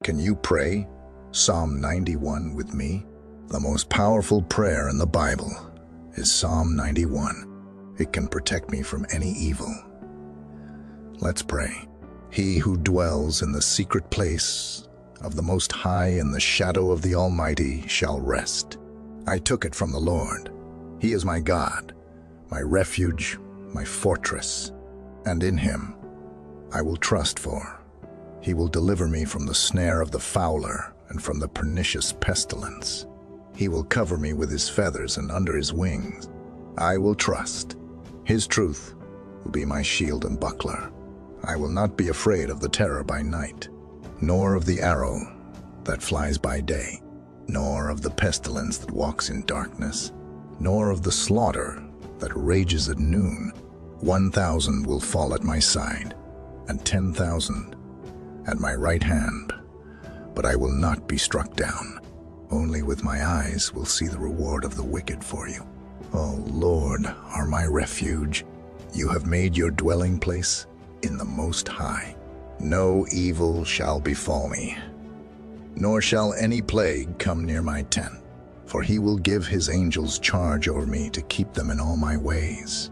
Can you pray Psalm 91 with me? The most powerful prayer in the Bible is Psalm 91. It can protect me from any evil. Let's pray. He who dwells in the secret place of the Most High in the shadow of the Almighty shall rest. I took it from the Lord. He is my God, my refuge, my fortress, and in him I will trust for. He will deliver me from the snare of the fowler and from the pernicious pestilence. He will cover me with his feathers, and under his wings I will trust. His truth will be my shield and buckler. I will not be afraid of the terror by night, nor of the arrow that flies by day, nor of the pestilence that walks in darkness, nor of the slaughter that rages at noon. 1,000 will fall at my side, and 10,000 at my right hand, but I will not be struck down. Only with my eyes will see the reward of the wicked for you. O Lord, are my refuge. You have made your dwelling place in the Most High. No evil shall befall me, nor shall any plague come near my tent. For he will give his angels charge over me to keep them in all my ways.